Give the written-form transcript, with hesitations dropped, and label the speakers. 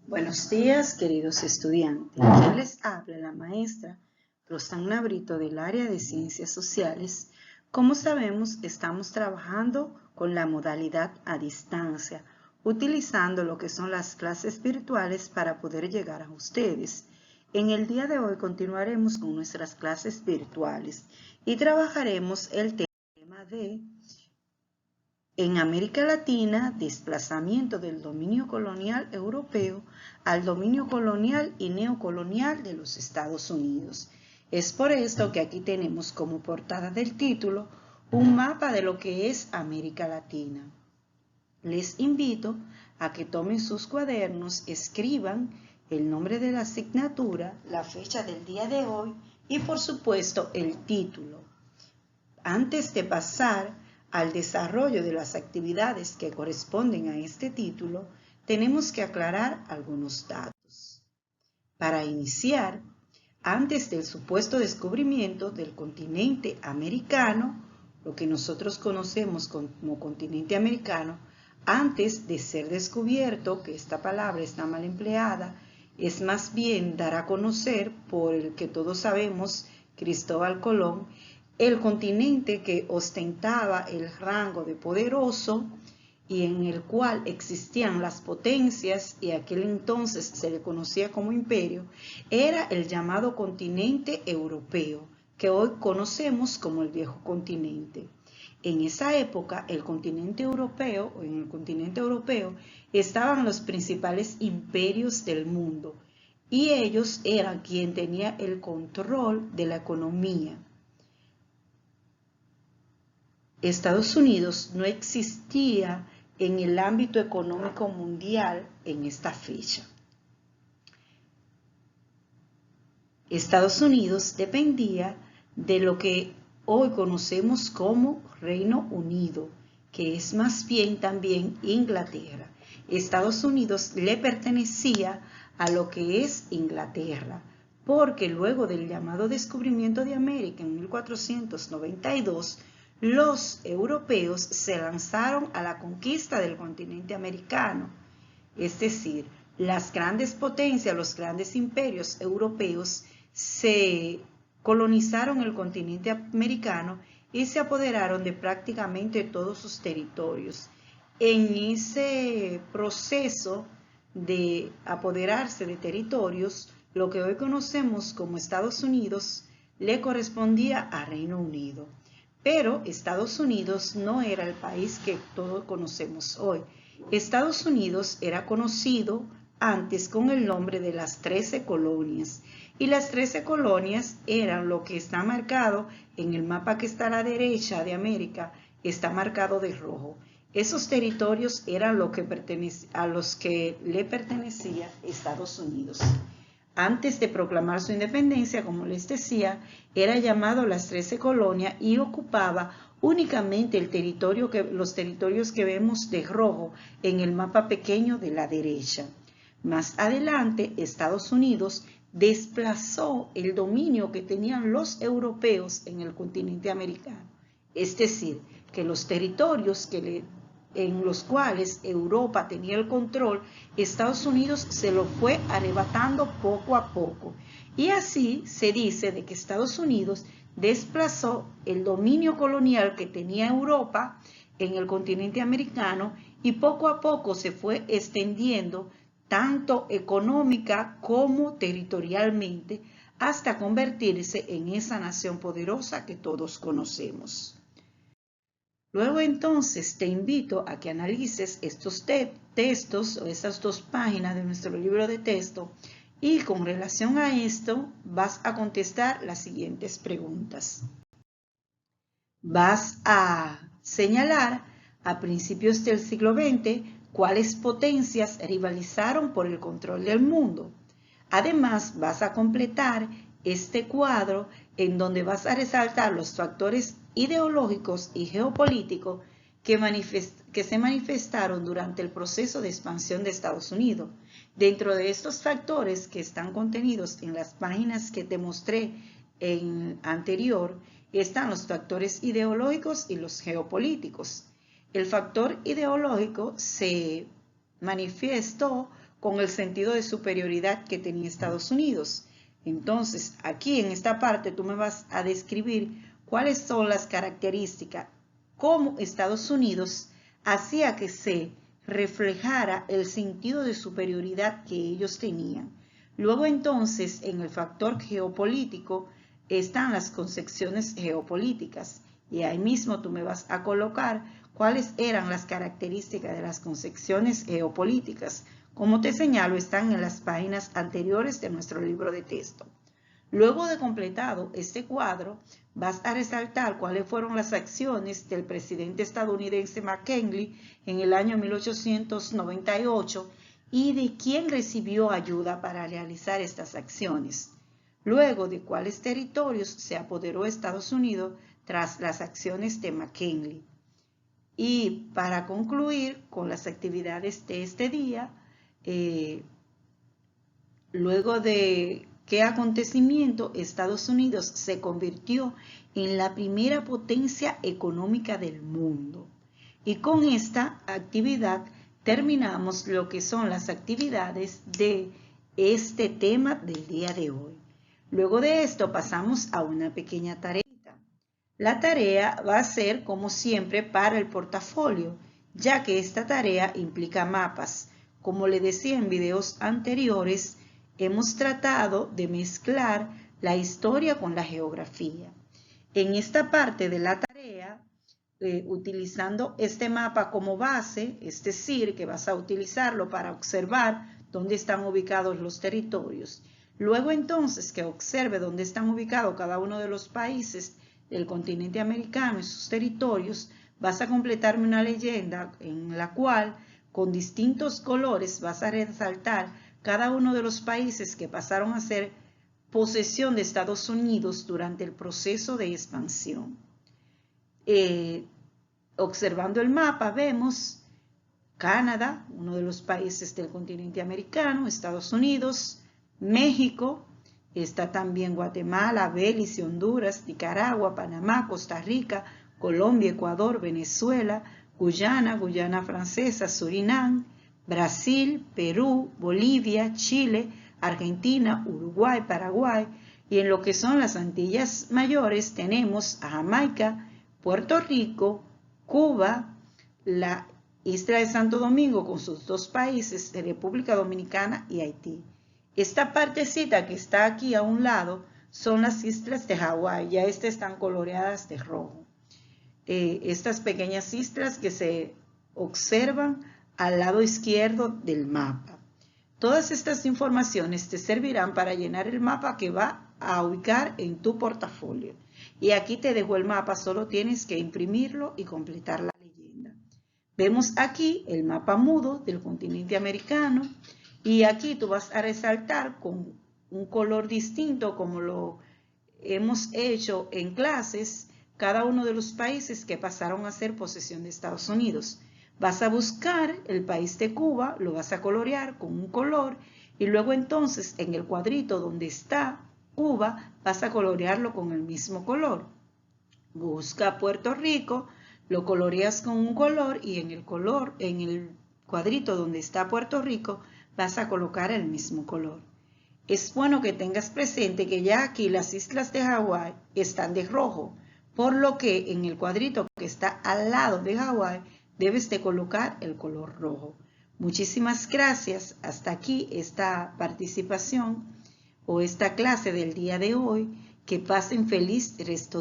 Speaker 1: Buenos días, queridos estudiantes. Quien les habla, la maestra Rosanna Brito del área de Ciencias Sociales. Como sabemos, estamos trabajando con la modalidad a distancia, utilizando lo que son las clases virtuales para poder llegar a ustedes. En el día de hoy continuaremos con nuestras clases virtuales y trabajaremos el tema de en América Latina, desplazamiento del dominio colonial europeo al dominio colonial y neocolonial de los Estados Unidos. Es por esto que aquí tenemos como portada del título un mapa de lo que es América Latina. Les invito a que tomen sus cuadernos, escriban el nombre de la asignatura, la fecha del día de hoy y por supuesto el título. Antes de pasar al desarrollo de las actividades que corresponden a este título, tenemos que aclarar algunos datos. Para iniciar, antes del supuesto descubrimiento del continente americano, lo que nosotros conocemos como continente americano, antes de ser descubierto, que esta palabra está mal empleada, es más bien dar a conocer por el que todos sabemos, Cristóbal Colón, el continente que ostentaba el rango de poderoso y en el cual existían las potencias y aquel entonces se le conocía como imperio, era el llamado continente europeo, que hoy conocemos como el viejo continente. En esa época, en el continente europeo estaban los principales imperios del mundo y ellos eran quien tenía el control de la economía. Estados Unidos no existía en el ámbito económico mundial en esta fecha. Estados Unidos dependía de lo que hoy conocemos como Reino Unido, que es más bien también Inglaterra. Estados Unidos le pertenecía a lo que es Inglaterra, porque luego del llamado descubrimiento de América en 1492, los europeos se lanzaron a la conquista del continente americano, es decir, las grandes potencias, los grandes imperios europeos se colonizaron el continente americano y se apoderaron de prácticamente todos sus territorios. En ese proceso de apoderarse de territorios, lo que hoy conocemos como Estados Unidos le correspondía a Reino Unido. Pero Estados Unidos no era el país que todos conocemos hoy. Estados Unidos era conocido antes con el nombre de las 13 colonias. Y las 13 colonias eran lo que está marcado en el mapa que está a la derecha de América, está marcado de rojo. Esos territorios eran a los que le pertenecía Estados Unidos. Antes de proclamar su independencia, como les decía, era llamado las 13 colonias y ocupaba únicamente los territorios que vemos de rojo en el mapa pequeño de la derecha. Más adelante, Estados Unidos desplazó el dominio que tenían los europeos en el continente americano. Es decir, que los territorios en los cuales Europa tenía el control, Estados Unidos se lo fue arrebatando poco a poco. Y así se dice de que Estados Unidos desplazó el dominio colonial que tenía Europa en el continente americano y poco a poco se fue extendiendo tanto económica como territorialmente hasta convertirse en esa nación poderosa que todos conocemos. Luego entonces te invito a que analices estos textos o estas dos páginas de nuestro libro de texto y con relación a esto vas a contestar las siguientes preguntas. Vas a señalar a principios del siglo XX cuáles potencias rivalizaron por el control del mundo. Además vas a completar este cuadro en donde vas a resaltar los factores ideológicos y geopolíticos que se manifestaron durante el proceso de expansión de Estados Unidos. Dentro de estos factores que están contenidos en las páginas que te mostré anterior, están los factores ideológicos y los geopolíticos. El factor ideológico se manifestó con el sentido de superioridad que tenía Estados Unidos. Entonces, aquí en esta parte tú me vas a describir cuáles son las características, cómo Estados Unidos hacía que se reflejara el sentido de superioridad que ellos tenían. Luego entonces, en el factor geopolítico, están las concepciones geopolíticas. Y ahí mismo tú me vas a colocar cuáles eran las características de las concepciones geopolíticas. Como te señalo, están en las páginas anteriores de nuestro libro de texto. Luego de completado este cuadro, vas a resaltar cuáles fueron las acciones del presidente estadounidense McKinley en el año 1898 y de quién recibió ayuda para realizar estas acciones. Luego de cuáles territorios se apoderó Estados Unidos tras las acciones de McKinley. Y para concluir con las actividades de este día, luego de qué acontecimiento Estados Unidos se convirtió en la primera potencia económica del mundo. Y con esta actividad terminamos lo que son las actividades de este tema del día de hoy. Luego de esto pasamos a una pequeña tarea. La tarea va a ser, como siempre, para el portafolio, ya que esta tarea implica mapas. Como le decía en videos anteriores, hemos tratado de mezclar la historia con la geografía. En esta parte de la tarea, utilizando este mapa como base, es decir, que vas a utilizarlo para observar dónde están ubicados los territorios. Luego entonces que observe dónde están ubicados cada uno de los países del continente americano y sus territorios, vas a completarme una leyenda en la cual con distintos colores vas a resaltar cada uno de los países que pasaron a ser posesión de Estados Unidos durante el proceso de expansión. Observando el mapa vemos Canadá, uno de los países del continente americano, Estados Unidos, México, está también Guatemala, Belice, Honduras, Nicaragua, Panamá, Costa Rica, Colombia, Ecuador, Venezuela, Guyana, Guyana Francesa, Surinam, Brasil, Perú, Bolivia, Chile, Argentina, Uruguay, Paraguay, y en lo que son las Antillas Mayores tenemos a Jamaica, Puerto Rico, Cuba, la isla de Santo Domingo con sus dos países, República Dominicana y Haití. Esta partecita que está aquí a un lado son las islas de Hawái, ya estas están coloreadas de rojo. Estas pequeñas islas que se observan al lado izquierdo del mapa. Todas estas informaciones te servirán para llenar el mapa que va a ubicar en tu portafolio. Y aquí te dejo el mapa, solo tienes que imprimirlo y completar la leyenda. Vemos aquí el mapa mudo del continente americano. Y aquí tú vas a resaltar con un color distinto como lo hemos hecho en clases cada uno de los países que pasaron a ser posesión de Estados Unidos. Vas a buscar el país de Cuba, lo vas a colorear con un color y luego entonces en el cuadrito donde está Cuba vas a colorearlo con el mismo color. Busca Puerto Rico, lo coloreas con un color y en el cuadrito donde está Puerto Rico vas a colocar el mismo color. Es bueno que tengas presente que ya aquí las islas de Hawái están de rojo, por lo que en el cuadrito que está al lado de Hawái debes de colocar el color rojo. Muchísimas gracias. Hasta aquí esta participación o esta clase del día de hoy. Que pasen feliz resto